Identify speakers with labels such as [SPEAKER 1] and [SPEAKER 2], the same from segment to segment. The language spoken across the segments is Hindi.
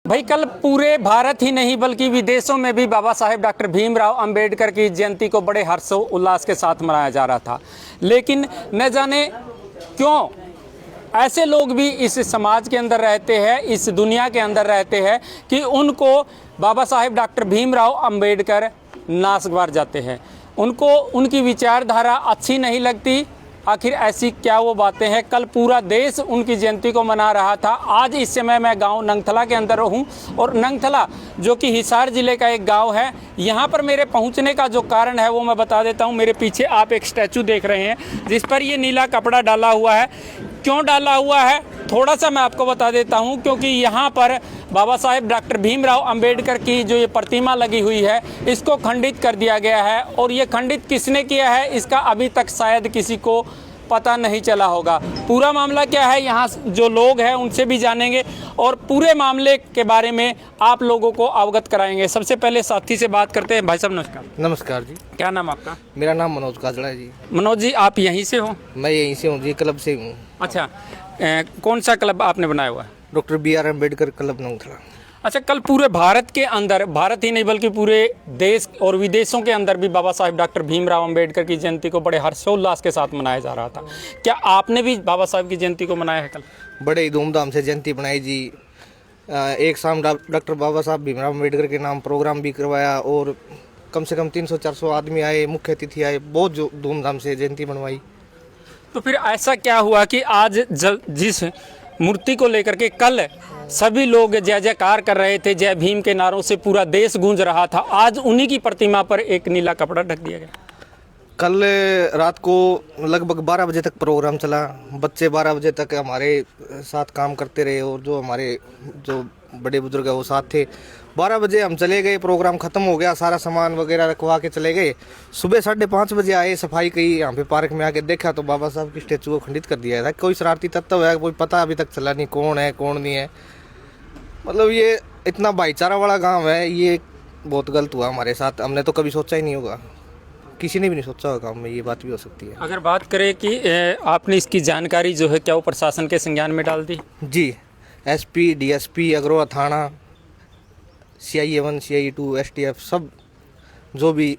[SPEAKER 1] भाई कल पूरे भारत ही नहीं बल्कि विदेशों में भी बाबा साहेब डॉक्टर भीमराव अंबेडकर की जयंती को बड़े हर्षोल्लास के साथ मनाया जा रहा था। लेकिन न जाने क्यों ऐसे लोग भी इस समाज के अंदर रहते हैं, इस दुनिया के अंदर रहते हैं कि उनको बाबा साहेब डॉक्टर भीमराव अंबेडकर नासगवार जाते हैं, उनको उनकी विचारधारा अच्छी नहीं लगती। आखिर ऐसी क्या वो बातें हैं? कल पूरा देश उनकी जयंती को मना रहा था। आज इस समय मैं गांव नंगथला के अंदर हूं और नंगथला जो कि हिसार ज़िले का एक गांव है, यहां पर मेरे पहुंचने का जो कारण है वो मैं बता देता हूं। मेरे पीछे आप एक स्टैचू देख रहे हैं जिस पर ये नीला कपड़ा डाला हुआ है। क्यों डाला हुआ है थोड़ा सा मैं आपको बता देता हूं, क्योंकि यहाँ पर बाबा साहेब डॉक्टर भीमराव अंबेडकर की जो ये प्रतिमा लगी हुई है इसको खंडित कर दिया गया है। और ये खंडित किसने किया है इसका अभी तक शायद किसी को पता नहीं चला होगा। पूरा मामला क्या है यहाँ जो लोग हैं उनसे भी जानेंगे और पूरे मामले के बारे में आप लोगों को अवगत कराएंगे। सबसे पहले साथी से बात करते हैं। भाई साहब नमस्कार।
[SPEAKER 2] नमस्कार जी।
[SPEAKER 1] क्या नाम आपका?
[SPEAKER 2] मेरा नाम मनोज काजड़ा है जी।
[SPEAKER 1] मनोज जी आप यहीं से हो?
[SPEAKER 2] मैं यहीं से हूँ जी, क्लब से हूँ।
[SPEAKER 1] अच्छा, कौन सा क्लब आपने बनाया हुआ है?
[SPEAKER 2] डॉक्टर BR अम्बेडकर क्लब नंगथला।
[SPEAKER 1] अच्छा, कल पूरे भारत के अंदर, भारत ही नहीं बल्कि पूरे देश और विदेशों के अंदर भी बाबा साहेब डॉक्टर भीमराव अंबेडकर की जयंती को बड़े हर्षोल्लास के साथ मनाया जा रहा था। क्या आपने भी बाबा साहेब की जयंती को मनाया है कल?
[SPEAKER 2] बड़े ही धूमधाम से जयंती बनाई जी। एक शाम डॉक्टर बाबा साहब भीमराव अम्बेडकर के नाम प्रोग्राम भी करवाया और कम से कम 300-400 आदमी आए, मुख्य अतिथि आए, बहुत धूमधाम से जयंती बनवाई।
[SPEAKER 1] तो फिर ऐसा क्या हुआ कि आज जिस मूर्ति को लेकर के कल सभी लोग जय जयकार कर रहे थे, जय भीम के नारों से पूरा देश गूंज रहा था, आज उन्हीं की प्रतिमा पर एक नीला कपड़ा ढक दिया गया?
[SPEAKER 2] कल रात को लगभग 12 बजे तक प्रोग्राम चला। बच्चे 12 बजे तक हमारे साथ काम करते रहे और जो बड़े बुजुर्ग है वो साथ थे। 12 बजे हम चले गए, प्रोग्राम ख़त्म हो गया, सारा सामान वगैरह रखवा के चले गए। सुबह 5:30 बजे आए, सफाई की, यहाँ पे पार्क में आके देखा तो बाबा साहब की स्टैचू को खंडित कर दिया था। कोई शरारती तत्व है, कोई पता अभी तक चला नहीं कौन है कौन नहीं है। मतलब ये इतना भाईचारा वाला गाँव है, ये बहुत गलत हुआ हमारे साथ। हमने तो कभी सोचा ही नहीं होगा, किसी ने भी नहीं सोचा होगा गाँव में ये बात भी हो सकती है।
[SPEAKER 1] अगर बात करें कि आपने इसकी जानकारी जो है क्या वो प्रशासन के संज्ञान में डाल दी?
[SPEAKER 2] जी, SP, DSP, अग्रवा थाना, CI 1, CI 2, STF सब जो भी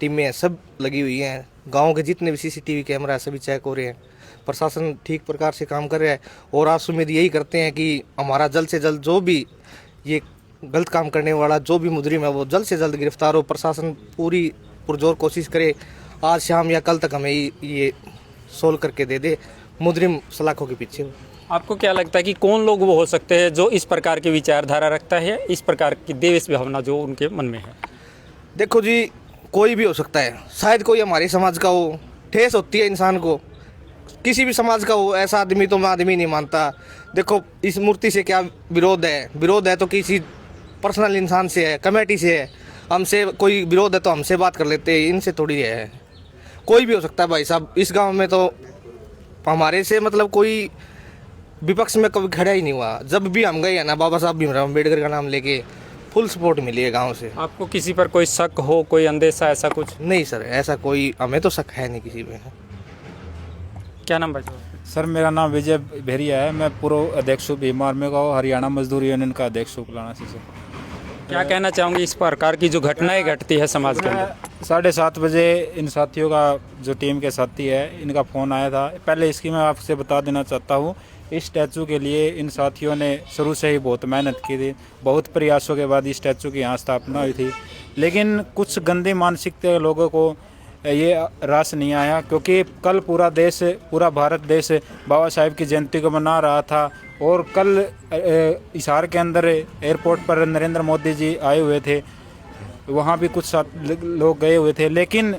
[SPEAKER 2] टीमें हैं सब लगी हुई हैं। गांव के जितने भी CCTV कैमरा है सभी चेक हो रहे हैं। प्रशासन ठीक प्रकार से काम कर रहा है और आज उम्मीद यही करते हैं कि हमारा जल्द से जल्द जो भी ये गलत काम करने वाला जो भी मुजरिम है वो जल्द से जल्द गिरफ्तार हो। प्रशासन पूरी पुरजोर कोशिश करे आज शाम या कल तक हमें ये सोल्व करके दे दे, मुजरिम सलाखों के पीछे हो।
[SPEAKER 1] आपको क्या लगता है कि कौन लोग वो हो सकते हैं जो इस प्रकार की विचारधारा रखता है, इस प्रकार की देश भावना जो उनके मन में है?
[SPEAKER 2] देखो जी, कोई भी हो सकता है, शायद कोई हमारे समाज का हो। ठेस होती है इंसान को, किसी भी समाज का हो। ऐसा आदमी तो मैं आदमी नहीं मानता। देखो इस मूर्ति से क्या विरोध है? विरोध है तो किसी पर्सनल इंसान से है, कमेटी से है। हमसे कोई विरोध है तो हमसे बात कर लेते हैं, इनसे थोड़ी है। कोई भी हो सकता है भाई साहब। इस गाँव में तो हमारे से मतलब कोई विपक्ष में कभी खड़ा ही नहीं हुआ। जब भी हम गए हैं ना बाबा साहब भीमराव अम्बेडकर का नाम लेके, फुल सपोर्ट मिली है गांव से।
[SPEAKER 1] आपको किसी पर कोई शक हो, कोई अंदेशा, ऐसा कुछ?
[SPEAKER 2] नहीं सर, ऐसा कोई हमें तो शक है नहीं किसी पे।
[SPEAKER 1] क्या नाम भाई?
[SPEAKER 3] सर मेरा नाम विजय भेरिया है। मैं पूर्व अध्यक्ष हूँ भीम आर्मी का, हरियाणा मजदूर यूनियन का अध्यक्ष हूँ कुलाना से।
[SPEAKER 1] क्या कहना चाहूँगी इस प्रकार की जो घटनाएं घटती है समाज के अंदर?
[SPEAKER 3] 7:30 बजे इन साथियों का जो टीम के साथी है इनका फ़ोन आया था। पहले इसकी मैं आपसे बता देना चाहता हूँ, इस स्टैचू के लिए इन साथियों ने शुरू से ही बहुत मेहनत की थी। बहुत प्रयासों के बाद इस स्टैचू की यहाँ स्थापना हुई थी, लेकिन कुछ गंदी मानसिकता के लोगों को ये रास नहीं आया, क्योंकि कल पूरा भारत देश बाबा साहेब की जयंती को मना रहा था। और कल हिसार के अंदर एयरपोर्ट पर नरेंद्र मोदी जी आए हुए थे, वहाँ भी कुछ लोग गए हुए थे। लेकिन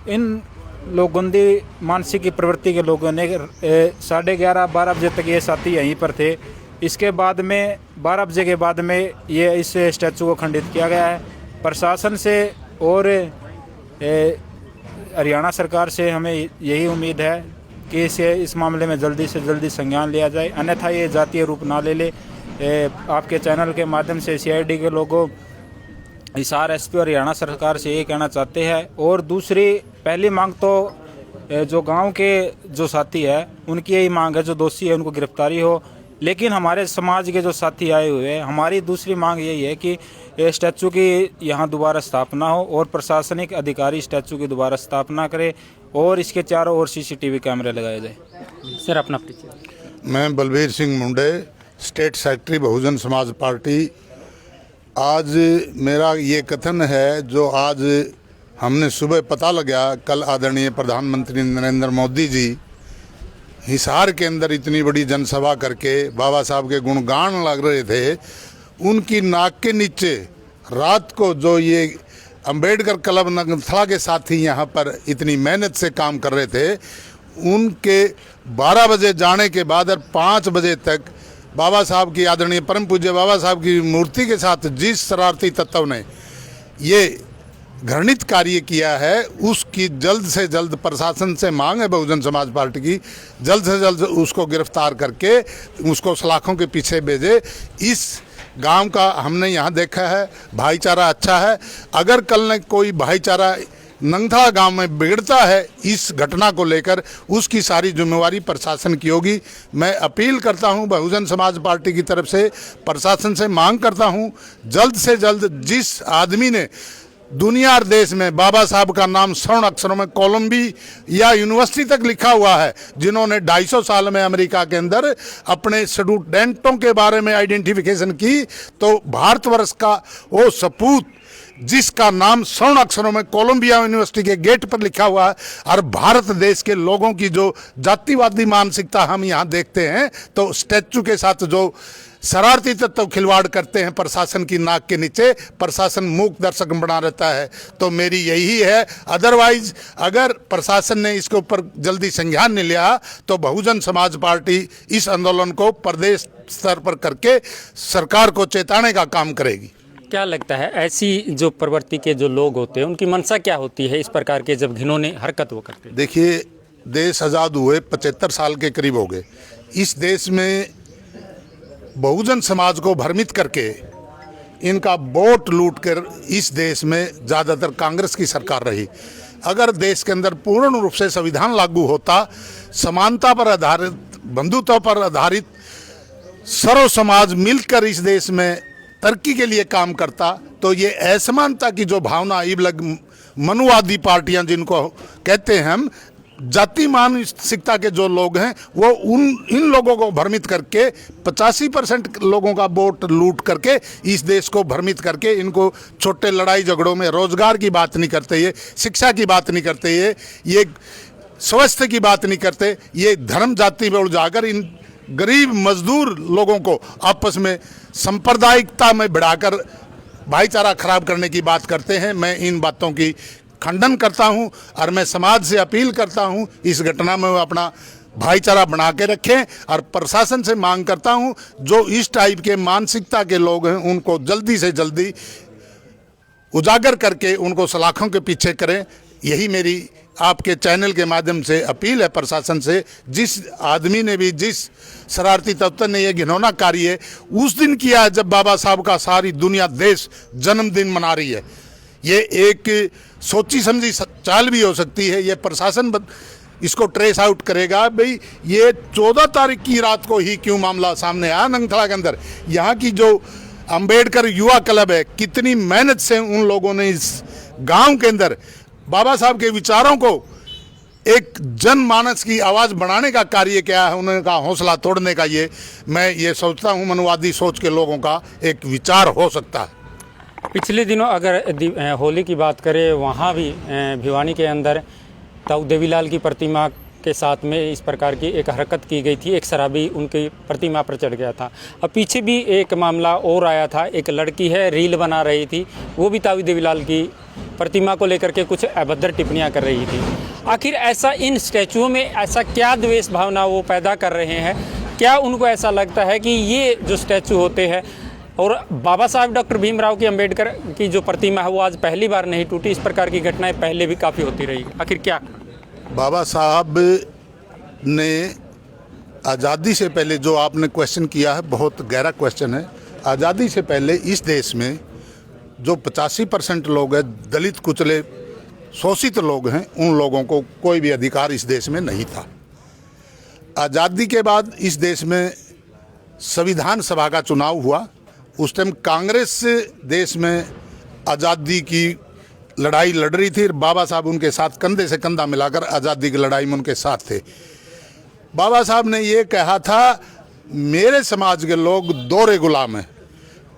[SPEAKER 3] इन लोग गंदी मानसिक की प्रवृत्ति के लोगों ने 11:30-12 बजे तक ये साथी यहीं पर थे। इसके बाद में 12 बजे के बाद में ये इस स्टैचू को खंडित किया गया है। प्रशासन से और हरियाणा सरकार से हमें यही उम्मीद है कि इस मामले में जल्दी से जल्दी संज्ञान लिया जाए, अन्यथा ये जातीय रूप ना ले। आपके चैनल के माध्यम से CID के लोगों हिसार SP और हरियाणा सरकार से ये कहना चाहते हैं। और दूसरी पहली मांग तो जो गांव के जो साथी है उनकी यही मांग है, जो दोषी है उनको गिरफ्तारी हो। लेकिन हमारे समाज के जो साथी आए हुए हैं, हमारी दूसरी मांग यही है कि ये स्टैचू की यहाँ दोबारा स्थापना हो और प्रशासनिक अधिकारी स्टैचू की दोबारा स्थापना करे और इसके चारों ओर CCTV कैमरे लगाए जाए।
[SPEAKER 1] सर अपना परिचय।
[SPEAKER 4] मैं बलबीर सिंह मुंडे, state secretary Bahujan Samaj party. आज मेरा ये कथन है, जो आज हमने सुबह पता लगा, कल आदरणीय प्रधानमंत्री नरेंद्र मोदी जी हिसार के अंदर इतनी बड़ी जनसभा करके बाबा साहब के गुणगान लग रहे थे, उनकी नाक के नीचे रात को जो ये अंबेडकर क्लब नगरथला के साथी यहाँ पर इतनी मेहनत से काम कर रहे थे, उनके 12 बजे जाने के बाद और 5 बजे तक बाबा साहब की, आदरणीय परम पूज्य बाबा साहब की मूर्ति के साथ जिस शरारती तत्व ने ये घृणित कार्य किया है, उसकी जल्द से जल्द प्रशासन से मांग है बहुजन समाज पार्टी की, जल्द से जल्द उसको गिरफ्तार करके उसको सलाखों के पीछे भेजे। इस गांव का हमने यहाँ देखा है भाईचारा अच्छा है। अगर कल ने कोई भाईचारा नंगथला गांव में बिगड़ता है इस घटना को लेकर, उसकी सारी जिम्मेवारी प्रशासन की होगी। मैं अपील करता हूं बहुजन समाज पार्टी की तरफ से, प्रशासन से मांग करता हूं, जल्द से जल्द जिस आदमी ने दुनिया और देश में बाबा साहब का नाम स्वर्ण अक्षरों में कोलंबी या यूनिवर्सिटी तक लिखा हुआ है, जिन्होंने 250 साल में अमेरिका के अंदर अपने स्टूडेंटों के बारे में आइडेंटिफिकेशन की, तो भारतवर्ष का वो सपूत जिसका नाम स्वर्ण अक्षरों में कोलंबिया यूनिवर्सिटी के गेट पर लिखा हुआ है, और भारत देश के लोगों की जो जातिवादी मानसिकता हम यहाँ देखते हैं, तो स्टैचू के साथ जो शरारती तत्व खिलवाड़ करते हैं प्रशासन की नाक के नीचे, प्रशासन मूक दर्शक बना रहता है। तो मेरी यही है, अदरवाइज अगर प्रशासन ने इसके ऊपर जल्दी संज्ञान नहीं लिया तो बहुजन समाज पार्टी इस आंदोलन को प्रदेश स्तर पर करके सरकार को चेताने का काम करेगी।
[SPEAKER 1] क्या लगता है ऐसी जो प्रवृत्ति के जो लोग होते हैं उनकी मंशा क्या होती है इस प्रकार के जब घिनौने हरकत वो करते हैं?
[SPEAKER 4] देखिए, देश आज़ाद हुए 75 साल के करीब हो गए। इस देश में बहुजन समाज को भ्रमित करके इनका वोट लूट कर इस देश में ज़्यादातर कांग्रेस की सरकार रही। अगर देश के अंदर पूर्ण रूप से संविधान लागू होता, समानता पर आधारित, बंधुत्व पर आधारित सर्व समाज मिलकर इस देश में तरक्की के लिए काम करता, तो ये असमानता की जो भावना इबलग मनुवादी पार्टियां जिनको कहते हैं हम, जाति मानसिकता के जो लोग हैं, वो इन लोगों को भ्रमित करके 85% लोगों का वोट लूट करके इस देश को भ्रमित करके इनको छोटे लड़ाई झगड़ों में रोजगार की बात नहीं करते, ये शिक्षा की बात नहीं करते, ये स्वास्थ्य की बात नहीं करते, ये धर्म जाति में उलझाकर इन गरीब मजदूर लोगों को आपस में सांप्रदायिकता में बढ़ाकर भाईचारा खराब करने की बात करते हैं। मैं इन बातों की खंडन करता हूं और मैं समाज से अपील करता हूं इस घटना में वो अपना भाईचारा बना के रखें, और प्रशासन से मांग करता हूं जो इस टाइप के मानसिकता के लोग हैं उनको जल्दी से जल्दी उजागर करके उनको सलाखों के पीछे करें। यही मेरी आपके चैनल के माध्यम से अपील है प्रशासन से। जिस आदमी ने भी, जिस शरारती तत्व ने ये घिनौना कार्य उस दिन किया है जब बाबा साहब का सारी दुनिया देश जन्मदिन मना रही है, ये एक सोची समझी चाल भी हो सकती है। ये प्रशासन इसको ट्रेस आउट करेगा। भाई ये 14 तारीख की रात को ही क्यों मामला सामने आया नंगथला के अंदर। यहाँ की जो अंबेडकर युवा क्लब है, कितनी मेहनत से उन लोगों ने इस गांव के अंदर बाबा साहब के विचारों को एक जनमानस की आवाज़ बढ़ाने का कार्य किया है, उनका हौसला तोड़ने का मैं ये सोचता हूँ मनुवादी सोच के लोगों का एक विचार हो सकता है।
[SPEAKER 1] पिछले दिनों अगर होली की बात करें, वहाँ भी भिवानी के अंदर ताऊ देवीलाल की प्रतिमा के साथ में इस प्रकार की एक हरकत की गई थी, एक शराबी उनकी प्रतिमा पर चढ़ गया था। अब पीछे भी एक मामला और आया था, एक लड़की है रील बना रही थी, वो भी ताऊ देवीलाल की प्रतिमा को लेकर के कुछ अभद्र टिप्पणियां कर रही थी। आखिर ऐसा इन स्टैचुओं में ऐसा क्या द्वेष भावना वो पैदा कर रहे हैं? क्या उनको ऐसा लगता है कि ये जो स्टैचू होते हैं, और बाबा साहब डॉक्टर भीमराव की अंबेडकर की जो प्रतिमा है वो आज पहली बार नहीं टूटी, इस प्रकार की घटनाएं पहले भी काफ़ी होती रही, आखिर क्या?
[SPEAKER 4] बाबा साहब ने आज़ादी से पहले, जो आपने क्वेश्चन किया है बहुत गहरा क्वेश्चन है, आज़ादी से पहले इस देश में जो 85% लोग हैं, दलित कुचले शोषित लोग हैं, उन लोगों को कोई भी अधिकार इस देश में नहीं था। आज़ादी के बाद इस देश में संविधान सभा का चुनाव हुआ। उस टाइम कांग्रेस से देश में आज़ादी की लड़ाई लड़ रही थी। बाबा साहब उनके साथ कंधे से कंधा मिलाकर आज़ादी की लड़ाई में उनके साथ थे। बाबा साहब ने ये कहा था, मेरे समाज के लोग दोहरे गुलाम हैं।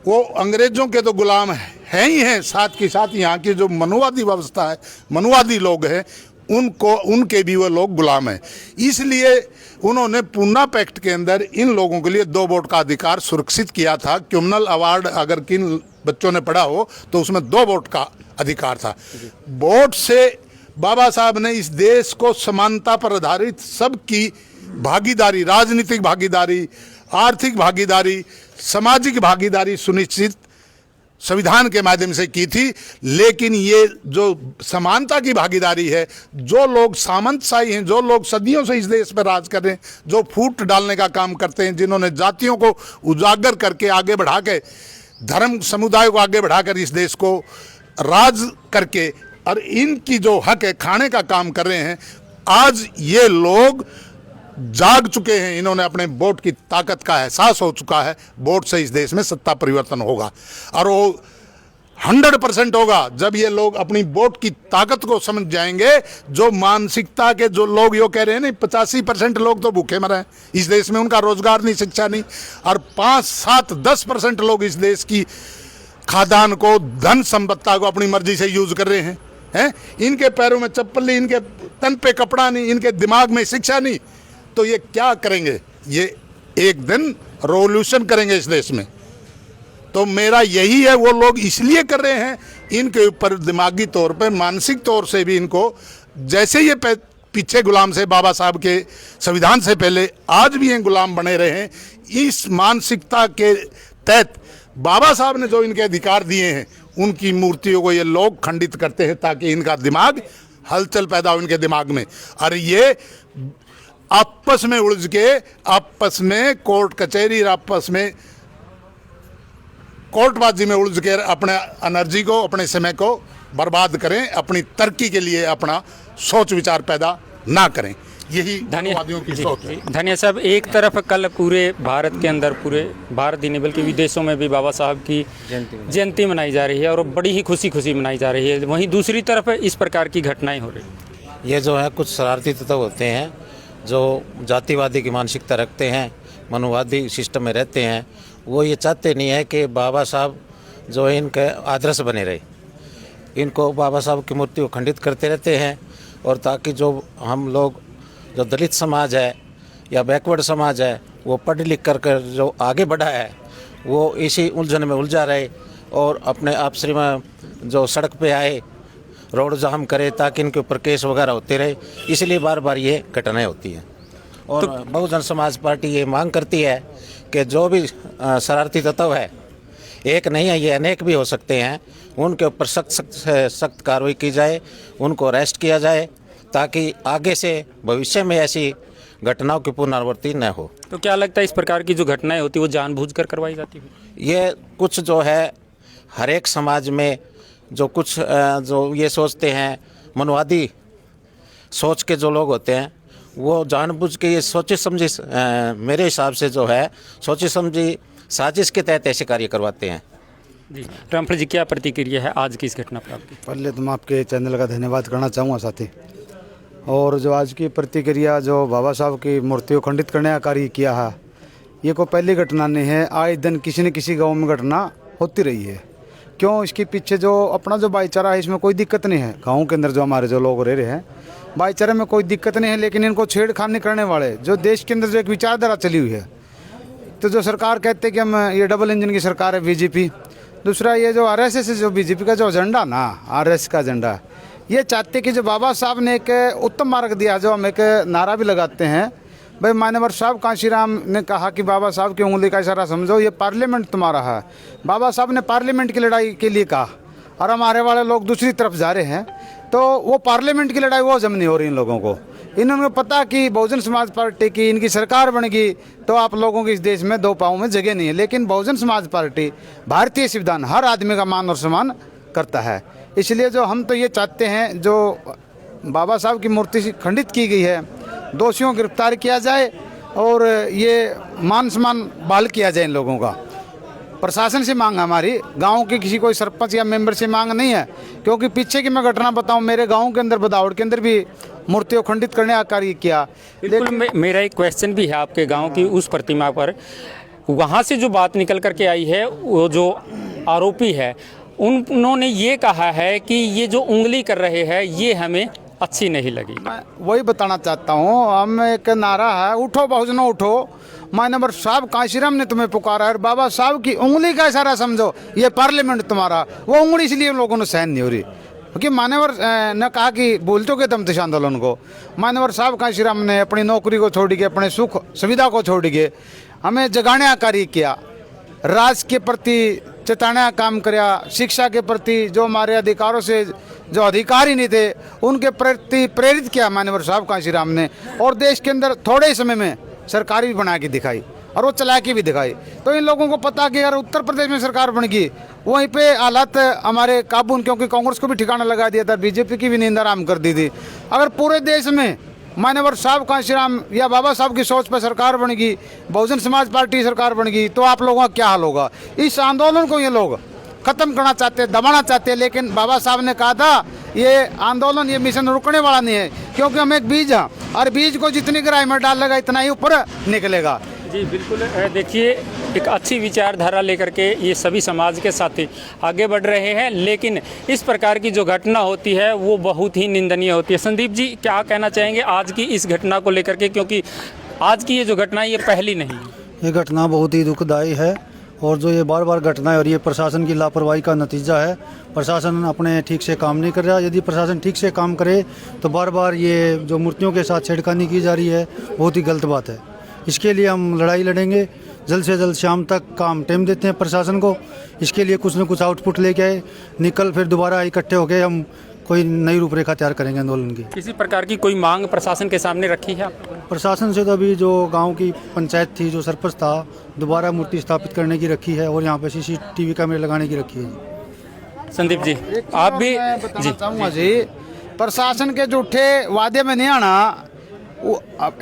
[SPEAKER 4] वो अंग्रेज़ों के तो गुलाम हैं ही हैं, साथ के साथ यहाँ की जो मनुवादी व्यवस्था है, मनुवादी लोग हैं, उनके भी वो लोग गुलाम हैं। इसलिए उन्होंने पूना पैक्ट के अंदर इन लोगों के लिए 2 वोट का अधिकार सुरक्षित किया था। क्रिमिनल अवार्ड अगर किन बच्चों ने पढ़ा हो तो उसमें 2 वोट का अधिकार था। वोट से बाबा साहब ने इस देश को समानता पर आधारित सबकी भागीदारी, राजनीतिक भागीदारी, आर्थिक भागीदारी, सामाजिक भागीदारी सुनिश्चित संविधान के माध्यम से की थी। लेकिन ये जो समानता की भागीदारी है, जो लोग सामंतशाही हैं, जो लोग सदियों से इस देश पर राज कर रहे हैं, जो फूट डालने का काम करते हैं, जिन्होंने जातियों को उजागर करके आगे बढ़ा के, धर्म समुदाय को आगे बढ़ाकर इस देश को राज करके और इनकी जो हक है खाने का काम कर रहे हैं, आज ये लोग जाग चुके हैं। इन्होंने अपने वोट की ताकत का एहसास हो चुका है। वोट से इस देश में सत्ता परिवर्तन होगा और वो 100% होगा जब ये लोग अपनी वोट की ताकत को समझ जाएंगे। जो मानसिकता के जो लोग यो कह रहे हैं, नहीं 85% लोग तो भूखे मरे हैं इस देश में, उनका रोजगार नहीं, शिक्षा नहीं, और 5, 7, 10% लोग इस देश की खाद्यान्न को, धन संपत्ता को अपनी मर्जी से यूज कर रहे हैं। इनके पैरों में चप्पल नहीं, इनके तन पे कपड़ा नहीं, इनके दिमाग में शिक्षा नहीं, तो ये क्या करेंगे? ये एक दिन रेवोल्यूशन करेंगे इस देश में। तो मेरा यही है, वो लोग इसलिए कर रहे हैं, इनके ऊपर दिमागी तौर पे, मानसिक तौर से भी इनको, जैसे ये पीछे गुलाम से बाबा साहब के संविधान से पहले, आज भी ये गुलाम बने रहे हैं। इस मानसिकता के तहत बाबा साहब ने जो इनके अधिकार दिए हैं, उनकी मूर्तियों को ये लोग खंडित करते हैं ताकि इनका दिमाग, हलचल पैदा हो इनके दिमाग में, और ये आपस में उलझ के, आपस में कोर्ट कचहरी, आपस में कोर्टबाजी में उलझ के अपने एनर्जी को, अपने समय को बर्बाद करें, अपनी तरक्की के लिए अपना सोच विचार पैदा ना करें। यही धन्यवादियों की सोच है।
[SPEAKER 1] धन्य साहब, एक तरफ कल पूरे भारत के अंदर, पूरे भारत ही नहीं बल्कि विदेशों में भी बाबा साहब की जयंती मनाई जा रही है और बड़ी ही खुशी खुशी मनाई जा रही है। वहीं दूसरी तरफ इस प्रकार की घटनाएं हो रही हैं।
[SPEAKER 5] ये जो है कुछ शरारती तत्व होते हैं जो जातिवादी की मानसिकता रखते हैं, मनुवादी सिस्टम में रहते हैं। वो ये चाहते नहीं है कि बाबा साहब जो है इनके आदर्श बने रहे। इनको बाबा साहब की मूर्ति को खंडित करते रहते हैं, और ताकि जो हम लोग, जो दलित समाज है या बैकवर्ड समाज है, वो पढ़ लिख कर जो आगे बढ़ा है, वो इसी उलझन में उलझा रहे और अपने आपसी में जो सड़क पे आए, रोड जाम करे, ताकि इनके ऊपर केस वगैरह होते रहे। इसलिए बार बार ये घटनाएं होती हैं। और बहुजन समाज पार्टी ये मांग करती है कि जो भी शरारती तत्व है, एक नहीं है, ये अनेक भी हो सकते हैं, उनके ऊपर सख्त कार्रवाई की जाए, उनको अरेस्ट किया जाए, ताकि आगे से भविष्य में ऐसी घटनाओं की पुनरावृत्ति न हो।
[SPEAKER 1] तो क्या लगता है इस प्रकार की जो घटनाएं होती है वो जानबूझकर करवाई जाती है?
[SPEAKER 5] ये कुछ जो है हर एक समाज में जो कुछ जो ये सोचते हैं, मनुवादी सोच के जो लोग होते हैं, वो जानबूझ के ये सोची समझी, मेरे हिसाब से जो है सोची समझी साजिश के तहत ऐसे कार्य करवाते हैं।
[SPEAKER 1] जी रामफल जी, क्या प्रतिक्रिया है आज की इस घटना पर आपकी?
[SPEAKER 6] पहले तो मैं आपके चैनल का धन्यवाद करना चाहूँगा साथी। और जो आज की प्रतिक्रिया, जो बाबा साहब की मूर्ति को खंडित करने का कार्य किया है, ये कोई पहली घटना नहीं है। आए दिन किसी न किसी गांव में घटना होती रही है। क्यों? इसके पीछे जो अपना जो भाईचारा है, इसमें कोई दिक्कत नहीं है। गाँव के अंदर जो हमारे जो लोग रह रहे हैं, भाईचारे में कोई दिक्कत नहीं है। लेकिन इनको छेड़खानी करने वाले, जो देश के अंदर जो एक विचारधारा चली हुई है, तो जो सरकार कहते हैं कि हम ये डबल इंजन की सरकार है बीजेपी, दूसरा ये जो आरएसएस है, जो बीजेपी का जो एजेंडा ना, आरएस का एजेंडा, ये चाहते कि जो बाबा साहब ने एक उत्तम मार्ग दिया, जो हम एक नारा भी लगाते हैं, भाई मान्यवर साहब कांशीराम ने कहा कि बाबा साहब की उंगली का इशारा समझो, ये पार्लियामेंट तुम्हारा है। बाबा साहब ने पार्लियामेंट की लड़ाई के लिए कहा, और हमारे वाले लोग दूसरी तरफ जा रहे हैं। तो वो पार्लियामेंट की लड़ाई वो जम नहीं हो रही इन लोगों को। इन्होंने पता कि बहुजन समाज पार्टी की इनकी सरकार बनेगी तो आप लोगों की इस देश में 2 पाँव में जगह नहीं है। लेकिन बहुजन समाज पार्टी भारतीय संविधान हर आदमी का मान और सम्मान करता है। इसलिए जो हम तो ये चाहते हैं, जो बाबा साहब की मूर्ति खंडित की गई है, दोषियों को गिरफ्तार किया जाए और ये मान सम्मान बहाल किया जाए इन लोगों का। प्रशासन से मांग है हमारी, गांव के किसी कोई सरपंच या मेंबर से मांग नहीं है, क्योंकि पीछे की मैं घटना बताऊं, मेरे गांव के अंदर बदावड़ के अंदर भी मूर्तियों खंडित करने का कार्य किया।
[SPEAKER 1] बिल्कुल, मेरा एक क्वेश्चन भी है आपके गांव की उस प्रतिमा पर। वहाँ से जो बात निकल करके आई है, वो जो आरोपी है उन्होंने ये कहा है कि ये जो उंगली कर रहे हैं ये हमें अच्छी नहीं लगी।
[SPEAKER 6] मैं वही बताना चाहता हूँ, हम एक नारा है, उठो बहुजनों उठो, मानवर साहब कांशीराम ने तुम्हें पुकारा है, और बाबा साहब की उंगली का इशारा समझो, ये पार्लियामेंट तुम्हारा, वो उंगली इसलिए लोगों ने सहन नहीं हो रही, क्योंकि मान्यवर ने कहा कि बोलते के दम दिशा आंदोलन को, मान्यवर साहब कांशीराम ने अपनी नौकरी को छोड़ के, अपने सुख सुविधा को छोड़ के हमें जगाने का कार्य किया, राज के प्रति चेताने का काम किया, शिक्षा के प्रति जो हमारे अधिकारों से जो अधिकार ही नहीं थे उनके प्रति प्रेरित किया मान्यवर साहब कांशीराम ने, और देश के अंदर थोड़े समय में सरकार भी बना के दिखाई और वो चला के भी दिखाई। तो इन लोगों को पता कि अगर उत्तर प्रदेश में सरकार बन गई, वहीं पे हालात हमारे काबू, क्योंकि कांग्रेस को भी ठिकाना लगा दिया था, बीजेपी की भी नींद आराम कर दी थी। अगर पूरे देश में मान्यवर साहब कांशीराम या बाबा साहब की सोच पर सरकार बन गई, बहुजन समाज पार्टी सरकार बन गई, तो आप लोगों का क्या हाल होगा। इस आंदोलन को ये लोग खत्म करना चाहते हैं, दबाना चाहते हैं, लेकिन बाबा साहब ने कहा था ये आंदोलन, ये मिशन रुकने वाला नहीं है, क्योंकि हम एक बीज हैं और बीज को जितनी गहराई में डालेगा इतना ही ऊपर निकलेगा।
[SPEAKER 1] जी बिल्कुल, देखिए एक अच्छी विचारधारा लेकर के ये सभी समाज के साथी आगे बढ़ रहे हैं, लेकिन इस प्रकार की जो घटना होती है वो बहुत ही निंदनीय होती है। संदीप जी, क्या कहना चाहेंगे आज की इस घटना को लेकर के, क्योंकि आज की ये जो घटना है ये पहली नहीं है।
[SPEAKER 7] ये घटना बहुत ही दुखदायी है, और जो ये बार बार घटनाएं और ये प्रशासन की लापरवाही का नतीजा है। प्रशासन अपने ठीक से काम नहीं कर रहा। यदि प्रशासन ठीक से काम करे तो बार बार ये जो मूर्तियों के साथ छेड़खानी की जा रही है बहुत ही गलत बात है। इसके लिए हम लड़ाई लड़ेंगे, जल्द से जल्द शाम तक काम टाइम देते हैं प्रशासन को, इसके लिए कुछ न कुछ आउटपुट लेके आए, निकल फिर दोबारा इकट्ठे होकर हम कोई नई रूपरेखा तैयार करेंगे आंदोलन की।
[SPEAKER 1] किसी प्रकार की कोई मांग प्रशासन के सामने रखी है आप?
[SPEAKER 7] प्रशासन से तो अभी जो गांव की पंचायत थी, जो सरपंच था, दोबारा मूर्ति स्थापित करने की रखी है और यहाँ पे सीसीटीवी कैमरे लगाने की रखी है।
[SPEAKER 1] संदीप जी, आप भी
[SPEAKER 6] जी चाहूँगा जी, प्रशासन के झूठे वादे में नहीं आना।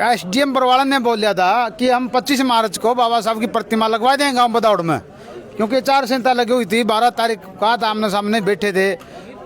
[SPEAKER 6] एसडीएम बरवाड़ा ने बोल दिया था कि हम 25 मार्च को बाबा साहब की प्रतिमा लगवा देंगे गाँव बदौड़ में, क्योंकि 4 चिंता लगी हुई थी। 12 तारीख का आमने सामने बैठे थे,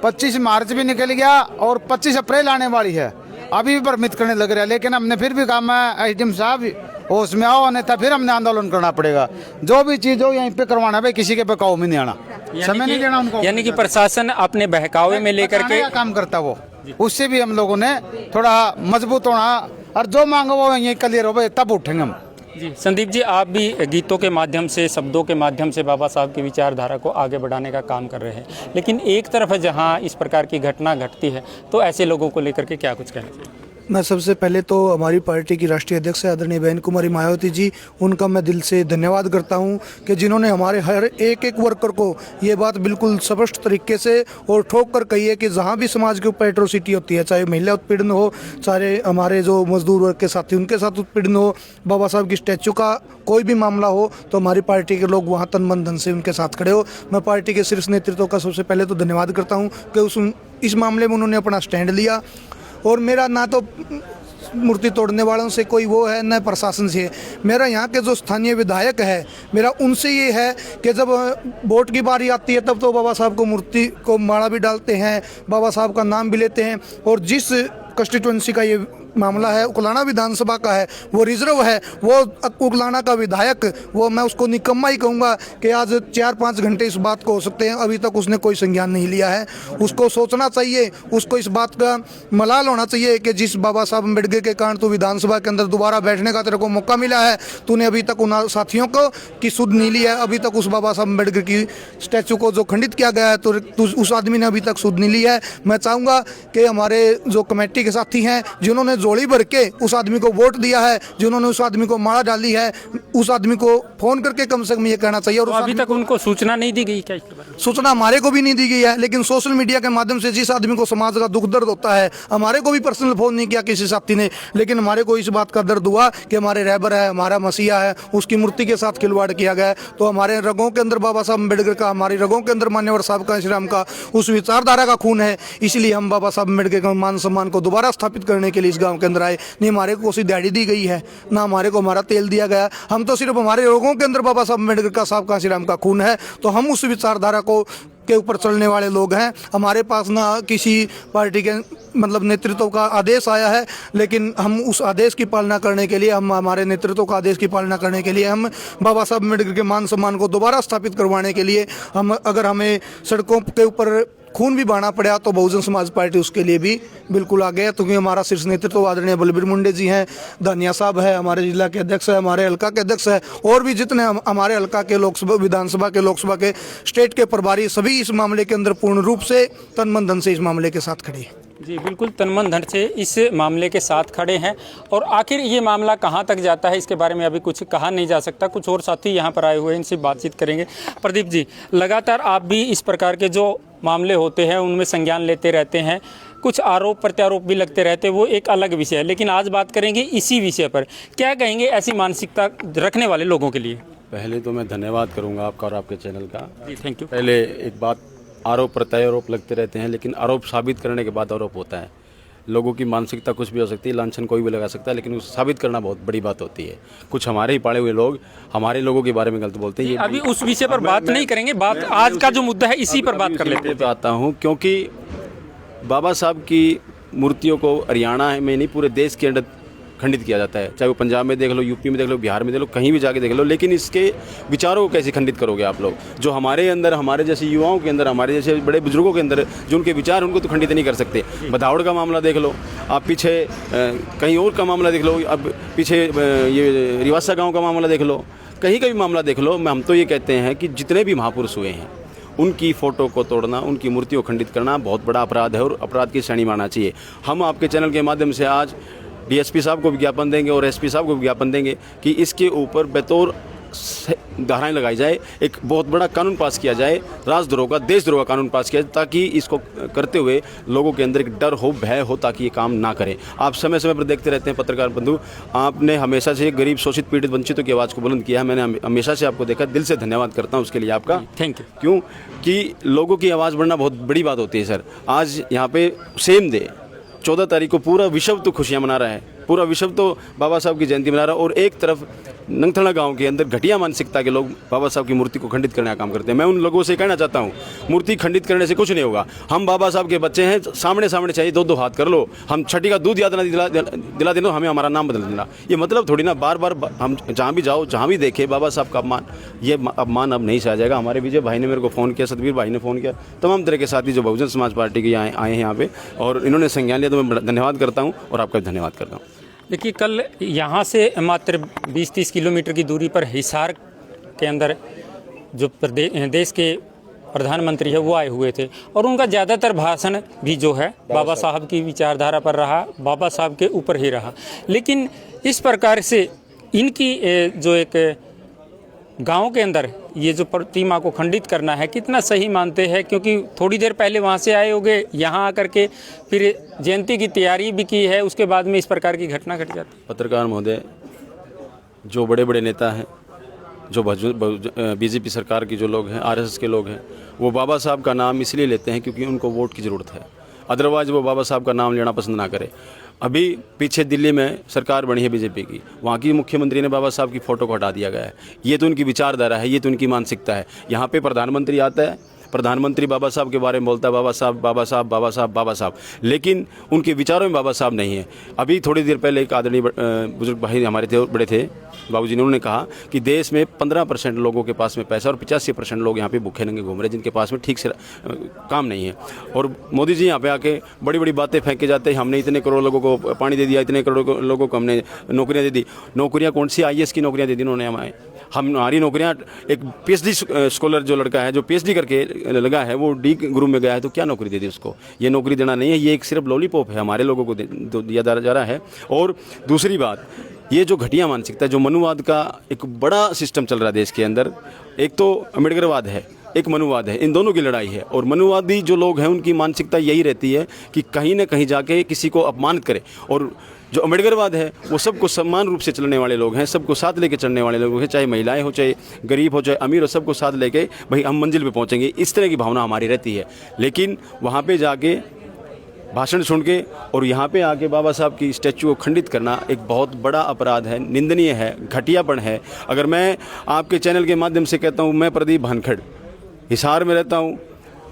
[SPEAKER 6] 25 मार्च भी निकल गया और 25 अप्रैल आने वाली है, अभी भी भ्रमित करने लग रहा है। लेकिन हमने फिर भी कहा है एसडीएम साहब होश में आओ, अन्यथा फिर हमने आंदोलन करना पड़ेगा। जो भी चीज़ हो यहीं पे करवाना है भाई, किसी के बहकाव में नहीं आना, समय नहीं देना उनको।
[SPEAKER 1] यानी कि प्रशासन अपने बहकावे में लेकर के
[SPEAKER 6] काम करता वो, उससे भी हम लोगों ने थोड़ा मजबूत होना, और जो मांगो वो यहीं क्लियर हो भाई, तब उठेंगे हम।
[SPEAKER 1] जी संदीप जी, आप भी गीतों के माध्यम से, शब्दों के माध्यम से बाबा साहब की विचारधारा को आगे बढ़ाने का काम कर रहे हैं, लेकिन एक तरफ है जहां इस प्रकार की घटना घटती है, तो ऐसे लोगों को लेकर के क्या कुछ कहना चाहिए?
[SPEAKER 8] मैं सबसे पहले तो हमारी पार्टी की राष्ट्रीय अध्यक्ष आदरणीय बहन कुमारी मायावती जी, उनका मैं दिल से धन्यवाद करता हूं कि जिन्होंने हमारे हर एक एक वर्कर को ये बात बिल्कुल स्पष्ट तरीके से और ठोक कर कही है कि जहां भी समाज के ऊपर एट्रोसिटी होती है, चाहे महिला उत्पीड़न हो, चाहे हमारे जो मजदूर वर्ग के साथी उनके साथ उत्पीड़न हो, बाबा साहब की स्टैचू का कोई भी मामला हो, तो हमारी पार्टी के लोग वहाँ तन मन धन से उनके साथ खड़े हो। मैं पार्टी के शीर्ष नेतृत्व का सबसे पहले तो धन्यवाद करता हूँ कि इस मामले में उन्होंने अपना स्टैंड लिया। और मेरा ना तो मूर्ति तोड़ने वालों से कोई वो है, न प्रशासन से। मेरा यहाँ के जो स्थानीय विधायक है, मेरा उनसे ये है कि जब वोट की बारी आती है तब तो बाबा साहब को मूर्ति को माला भी डालते हैं, बाबा साहब का नाम भी लेते हैं, और जिस कंस्टिट्यूंसी का ये मामला है, उकलाना विधानसभा का है, वो रिजर्व है, वो उकलाना का विधायक, वो मैं उसको निकम्मा ही कहूँगा कि आज 4-5 घंटे इस बात को हो सकते हैं, अभी तक उसने कोई संज्ञान नहीं लिया है। उसको सोचना चाहिए, उसको इस बात का मलाल होना चाहिए कि जिस बाबा साहब अम्बेडकर के कारण तू विधानसभा के अंदर दोबारा बैठने का तेरे को मौका मिला है, तूने अभी तक उन साथियों को की सुध नहीं लिया है, अभी तक उस बाबा साहब अम्बेडकर की स्टैचू को जो खंडित किया गया है, तो उस आदमी ने अभी तक सुध नहीं लिया है। मैं चाहूँगा कि हमारे जो कमेटी के साथी हैं, जिन्होंने जोड़ी भर के उस आदमी को वोट दिया है, जिन्होंने उस आदमी को माला डाली है, उस आदमी को फोन करके कम से कम ये कहना चाहिए। और
[SPEAKER 1] तो अभी तक उनको सूचना नहीं दी गई क्या?
[SPEAKER 8] सूचना हमारे को भी नहीं दी गई है, लेकिन सोशल मीडिया के माध्यम से जिस आदमी को समाज का दुख दर्द होता है, हमारे को भी पर्सनल फोन नहीं किया किसी साथी ने, लेकिन हमारे को इस बात का दर्द हुआ कि हमारे रहबर है, हमारा मसीहा है, उसकी मूर्ति के साथ खिलवाड़ किया गया है। तो हमारे रगों के अंदर बाबा साहब अम्बेडकर का, हमारी रगों के अंदर मान्यवर साहब का, श्री राम का, उस विचारधारा का खून है। इसलिए हम बाबा साहब अम्बेडकर के मान सम्मान को दोबारा स्थापित करने के लिए इस गाँव गांव के अंदर आए, नहीं हमारे को कोई दिहाड़ी दी गई है, ना हमारे को हमारा तेल दिया गया। हम तो सिर्फ हमारे लोगों के अंदर बाबा साहब अम्बेडकर का, साहब कांशीराम का खून है, तो हम उस विचारधारा को के ऊपर चलने वाले लोग हैं। हमारे पास ना किसी पार्टी के मतलब नेतृत्व का आदेश आया है, लेकिन हम उस आदेश की पालना करने के लिए, हम हमारे नेतृत्व का आदेश की पालना करने के लिए, हम बाबा साहब अम्बेडकर के मान सम्मान को दोबारा स्थापित करवाने के लिए, हम अगर हमें सड़कों के ऊपर खून भी बहाना पड़ा तो बहुजन समाज पार्टी उसके लिए भी बिल्कुल आगे है। क्योंकि हमारा शीर्ष नेतृत्व आदरणीय बलबीर मुंडे जी हैं, दानिया साहब है, हमारे जिला के अध्यक्ष है, हमारे हल्का के अध्यक्ष है, और भी जितने हमारे हल्का के लोकसभा, विधानसभा के, लोकसभा के, स्टेट के प्रभारी, सभी इस मामले के अंदर पूर्ण रूप से तन मन धन से इस मामले के साथ खड़े हैं।
[SPEAKER 1] जी बिल्कुल, तन मन धन से इस मामले के साथ खड़े हैं। और आखिर ये मामला कहाँ तक जाता है इसके बारे में अभी कुछ कहा नहीं जा सकता। कुछ और साथी यहाँ पर आए हुए हैं, इनसे बातचीत करेंगे। प्रदीप जी, लगातार आप भी इस प्रकार के जो मामले होते हैं उनमें संज्ञान लेते रहते हैं, कुछ आरोप प्रत्यारोप भी लगते रहते हैं, वो एक अलग विषय है, लेकिन आज बात करेंगे इसी विषय पर। क्या कहेंगे ऐसी मानसिकता रखने वाले लोगों के लिए?
[SPEAKER 9] पहले तो मैं धन्यवाद करूंगा आपका और आपके चैनल का।
[SPEAKER 1] जी थैंक यू।
[SPEAKER 9] पहले एक बात, आरोप प्रत्यारोप लगते रहते हैं, लेकिन आरोप साबित करने के बाद आरोप होता है। लोगों की मानसिकता कुछ भी हो सकती है, लांछन कोई भी लगा सकता है, लेकिन उसे साबित करना बहुत बड़ी बात होती है। कुछ हमारे ही पाड़े हुए लोग हमारे लोगों के बारे में गलत बोलते हैं। ये
[SPEAKER 1] अभी उस विषय पर बात नहीं करेंगे, बात आज का जो मुद्दा है इसी पर बात कर लेते हैं।
[SPEAKER 9] पे आता हूँ क्योंकि बाबा साहब की मूर्तियों को हरियाणा में नहीं पूरे देश के अंदर खंडित किया जाता है। चाहे वो पंजाब में देख लो, यूपी में देख लो, बिहार में देख लो, कहीं भी जाके देख लो, लेकिन इसके विचारों को कैसे खंडित करोगे आप लोग? जो हमारे अंदर, हमारे जैसे युवाओं के अंदर, हमारे जैसे बड़े बुजुर्गों के अंदर जो उनके विचार, उनको तो खंडित नहीं कर सकते। बधावड़ का मामला देख लो आप, पीछे कहीं और का मामला देख लो, अब पीछे ये रिवासा गाँव का मामला देख लो, कहीं का भी मामला देख लो। हम तो ये कहते हैं कि जितने भी महापुरुष हुए हैं उनकी फ़ोटो को तोड़ना, उनकी मूर्ति को खंडित करना बहुत बड़ा अपराध है और अपराध की श्रेणी मानना चाहिए। हम आपके चैनल के माध्यम से आज डीएसपी साहब को विज्ञापन देंगे और एसपी साहब को विज्ञापन देंगे कि इसके ऊपर बेतौर धाराएं लगाई जाए, एक बहुत बड़ा कानून पास किया जाए, राजद्रोह का, देशद्रोह का कानून पास किया जाए, ताकि इसको करते हुए लोगों के अंदर एक डर हो, भय हो, ताकि ये काम ना करें। आप समय समय पर देखते रहते हैं पत्रकार बंधु, आपने हमेशा से गरीब, शोषित, पीड़ित, वंचितों की आवाज़ को बुलंद किया है। मैंने हमेशा से आपको देखा, दिल से धन्यवाद करता हूँ उसके लिए आपका।
[SPEAKER 1] Thank you.
[SPEAKER 9] क्यों कि लोगों की आवाज़ बढ़ना बहुत बड़ी बात होती है सर। आज यहाँ पे सेम डे 14 तारीख को पूरा विश्व तो खुशियाँ मना रहा है, पूरा विश्व तो बाबा साहब की जयंती मना रहा है, और एक तरफ नंगथड़ा गांव के अंदर घटिया मानसिकता के लोग बाबा साहब की मूर्ति को खंडित करने का काम करते हैं। मैं उन लोगों से कहना चाहता हूं, मूर्ति खंडित करने से कुछ नहीं होगा। हम बाबा साहब के बच्चे हैं, सामने सामने चाहिए, दो दो हाथ कर लो। हम छठी का दूध याद ना दिला देना, हमें हमारा नाम बदल देना, ये मतलब थोड़ी ना। बार बार हम जहाँ भी जाओ, जहाँ भी देखे बाबा साहब का अपमान, ये अपमान अब नहीं सहा जाएगा। हमारे विजय भाई ने मेरे को फ़ोन किया, सतबीर भाई ने फ़ोन किया, तमाम तरह के साथी जो बहुजन समाज पार्टी के आए हैं यहाँ पे, और इन्होंने संज्ञान लिया, तो मैं धन्यवाद करता हूँ और आपका धन्यवाद करता हूँ।
[SPEAKER 1] देखिए, कल यहाँ से मात्र 20-30 किलोमीटर की दूरी पर हिसार के अंदर जो देश के प्रधानमंत्री है वो आए हुए थे, और उनका ज़्यादातर भाषण भी जो है बाबा साहब की विचारधारा पर रहा, बाबा साहब के ऊपर ही रहा। लेकिन इस प्रकार से इनकी जो एक गांव के अंदर ये जो प्रतिमा को खंडित करना है, कितना सही मानते हैं? क्योंकि थोड़ी देर पहले वहाँ से आए होंगे, यहाँ आकर के फिर जयंती की तैयारी भी की है, उसके बाद में इस प्रकार की घटना घट जाती है।
[SPEAKER 9] पत्रकार महोदय, जो बड़े बड़े नेता हैं, जो बीजेपी सरकार के जो लोग हैं, आरएसएस के लोग हैं, वो बाबा साहब का नाम इसलिए लेते हैं क्योंकि उनको वोट की ज़रूरत है, अदरवाइज वो बाबा साहब का नाम लेना पसंद ना करें। अभी पीछे दिल्ली में सरकार बनी है बीजेपी की, वहाँ की मुख्यमंत्री ने बाबा साहब की फ़ोटो को हटा दिया गया है। ये तो उनकी विचारधारा है, ये तो उनकी मानसिकता है। यहाँ पे प्रधानमंत्री आता है, प्रधानमंत्री बाबा साहब के बारे में बोलता है, बाबा साहब, बाबा साहब, बाबा साहब, बाबा साहब, लेकिन उनके विचारों में बाबा साहब नहीं है। अभी थोड़ी देर पहले एक आदरणीय बुजुर्ग भाई हमारे थे, बड़े थे बाबूजी ने, उन्होंने कहा कि देश में 15% लोगों के पास में पैसा और 85% लोग यहाँ पे भूखे नंगे घूम रहे हैं, जिनके पास में ठीक से काम नहीं है। और मोदी जी यहाँ पे आके बड़ी बड़ी बातें फेंक के जाते हैं, हमने इतने करोड़ लोगों को पानी दे दिया, इतने करोड़ लोगों को हमने नौकरियाँ दे दी। नौकरियाँ कौन सी? IAS की नौकरियाँ दे दी उन्होंने हमें। हमारी नौकरियाँ, एक PhD स्कॉलर जो लड़का है, जो PhD करके लगा है, वो D ग्रुप में गया है, तो क्या नौकरी दे दी उसको? ये नौकरी देना नहीं है, ये एक सिर्फ लॉलीपॉप है, हमारे लोगों को दिया जा रहा है। और दूसरी बात, ये जो घटिया मानसिकता, जो मनुवाद का एक बड़ा सिस्टम चल रहा है देश के अंदर, एक तो अम्बेडकरवाद है, एक मनुवाद है, इन दोनों की लड़ाई है। और मनुवादी जो लोग हैं उनकी मानसिकता यही रहती है कि कहीं ना कहीं जाके किसी को अपमानित करे, और जो अम्बेडकरवाद है वो सबको समान रूप से चलने वाले लोग हैं, सबको साथ लेके चलने वाले लोग हैं, चाहे महिलाएं हो, चाहे गरीब हो, चाहे अमीर हो, सबको साथ लेके भाई हम मंजिल पे पहुंचेंगे, इस तरह की भावना हमारी रहती है। लेकिन वहाँ पे जाके भाषण सुन के और यहाँ पे आके बाबा साहब की स्टैचू को खंडित करना एक बहुत बड़ा अपराध है, निंदनीय है, घटियापन है। अगर मैं आपके चैनल के माध्यम से कहता हूँ, मैं प्रदीप भानखड़ हिसार में रहता हूँ,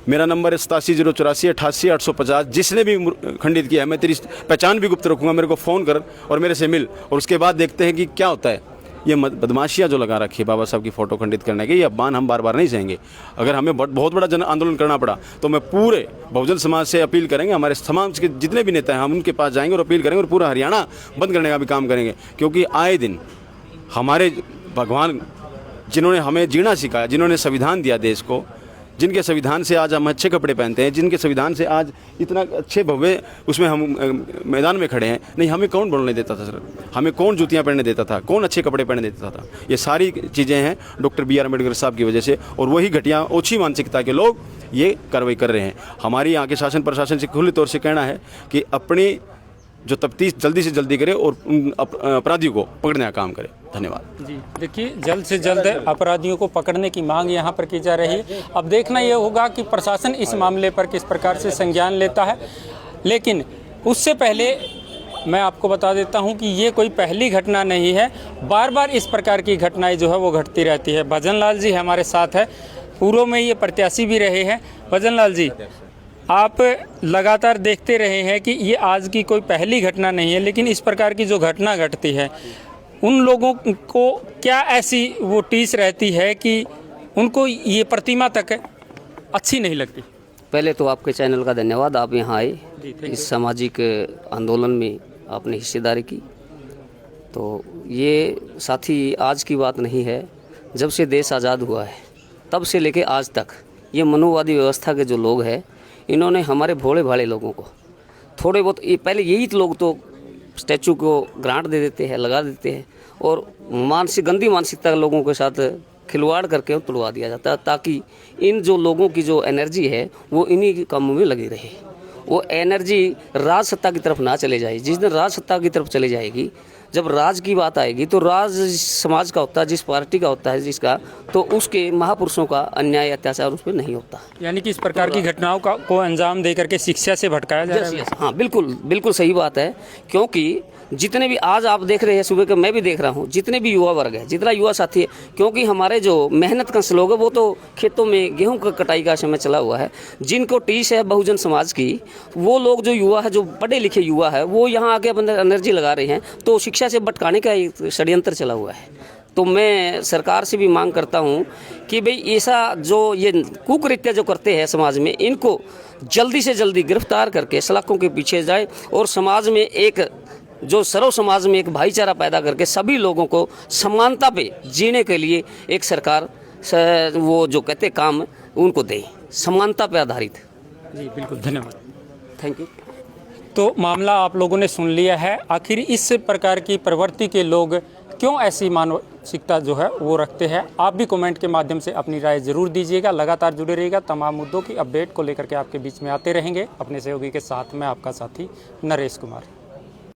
[SPEAKER 9] मेरा नंबर है 8704888850। जिसने भी खंडित किया है, मैं तेरी पहचान भी गुप्त रखूँगा, मेरे को फ़ोन कर और मेरे से मिल, और उसके बाद देखते हैं कि क्या होता है। ये बदमाशियाँ जो लगा रखी है बाबा साहब की फ़ोटो खंडित करने के, ये अपमान हम बार बार नहीं सहेंगे। अगर हमें बहुत बड़ा जन आंदोलन करना पड़ा तो मैं पूरे बहुजन समाज से अपील करेंगे, हमारे समाज के जितने भी नेता हैं हम उनके पास जाएंगे और अपील करेंगे, और पूरा हरियाणा बंद करने का भी काम करेंगे। क्योंकि आए दिन हमारे भगवान जिन्होंने हमें जीना सिखाया, जिन्होंने संविधान दिया देश को, जिनके संविधान से आज हम अच्छे कपड़े पहनते हैं, जिनके संविधान से आज इतना अच्छे भव्य उसमें हम मैदान में खड़े हैं, नहीं हमें कौन बोलने देता था सर? हमें कौन जूतियां पहनने देता था? कौन अच्छे कपड़े पहनने देता था? ये सारी चीज़ें हैं डॉक्टर बी आर अम्बेडकर साहब की वजह से, और वही घटिया ओछी मानसिकता के लोग ये कार्रवाई कर रहे हैं। हमारी यहाँ के शासन प्रशासन से खुले तौर से कहना है कि अपनी जो तफ्तीश जल्दी से जल्दी करे और उन अपराधियों को पकड़ने का काम करे। धन्यवाद
[SPEAKER 1] जी। देखिए, जल्द से जल्द अपराधियों को पकड़ने की मांग यहाँ पर की जा रही है। अब देखना ये होगा कि प्रशासन इस मामले पर किस प्रकार से संज्ञान लेता है। लेकिन उससे पहले मैं आपको बता देता हूँ कि ये कोई पहली घटना नहीं है, बार बार इस प्रकार की घटनाएं जो है वो घटती रहती है। भजन लाल जी हमारे साथ है, पूर्व में ये प्रत्याशी भी रहे हैं। भजन लाल जी, आप लगातार देखते रहे हैं कि ये आज की कोई पहली घटना नहीं है, लेकिन इस प्रकार की जो घटना घटती है, उन लोगों को क्या ऐसी वो टीस रहती है कि उनको ये प्रतिमा तक अच्छी नहीं लगती?
[SPEAKER 10] पहले तो आपके चैनल का धन्यवाद, आप यहाँ आए, इस सामाजिक आंदोलन में आपने हिस्सेदारी की। तो ये साथी आज की बात नहीं है, जब से देश आज़ाद हुआ है तब से लेके आज तक ये मनोवादी व्यवस्था के जो लोग हैं, इन्होंने हमारे भोले भाले लोगों को थोड़े बहुत, ये पहले यही लोग तो स्टैचू को ग्रांट दे देते हैं, लगा देते हैं, और गंदी मानसिकता के लोगों के साथ खिलवाड़ करके तुड़वा दिया जाता है, ताकि इन जो लोगों की जो एनर्जी है वो इन्हीं कामों में लगी रहे। वो एनर्जी राज सत्ता की तरफ ना चले जाए। जिस दिन राज सत्ता की तरफ चले जाएगी, जब राज की बात आएगी, तो राज समाज का होता है, जिस पार्टी का होता है जिसका, तो उसके महापुरुषों का अन्याय अत्याचार उस पर नहीं होता।
[SPEAKER 1] यानी कि इस प्रकार की घटनाओं को अंजाम दे करके शिक्षा से भटकाया जा रहा है।
[SPEAKER 10] हाँ, बिल्कुल बिल्कुल सही बात है। क्योंकि जितने भी आज आप देख रहे हैं, सुबह का मैं भी देख रहा हूँ, जितने भी युवा वर्ग है, जितना युवा साथी है, क्योंकि हमारे जो मेहनत का लोग है वो तो खेतों में गेहूं का कटाई का समय चला हुआ है, जिनको टीस है बहुजन समाज की, वो लोग जो युवा है, जो पढ़े लिखे युवा है, वो यहाँ आके अपने एनर्जी लगा रहे हैं, तो शिक्षा से भटकाने का एक षड्यंत्र चला हुआ है। तो मैं सरकार से भी मांग करता हूँ कि भाई ऐसा जो ये कुकृत्य जो करते हैं समाज में, इनको जल्दी से जल्दी गिरफ्तार करके सलाखों के पीछे जाए, और समाज में एक जो सर्व समाज में एक भाईचारा पैदा करके सभी लोगों को समानता पे जीने के लिए एक सरकार वो जो कहते काम उनको दे, समानता पे आधारित।
[SPEAKER 1] जी बिल्कुल, धन्यवाद,
[SPEAKER 10] थैंक यू।
[SPEAKER 1] तो मामला आप लोगों ने सुन लिया है। आखिर इस प्रकार की प्रवृत्ति के लोग क्यों ऐसी मानसिकता जो है वो रखते हैं? आप भी कमेंट के माध्यम से अपनी राय ज़रूर दीजिएगा। लगातार जुड़े रहिएगा, तमाम मुद्दों की अपडेट को लेकर के आपके बीच में आते रहेंगे। अपने सहयोगी के साथ मैं आपका साथी नरेश कुमार।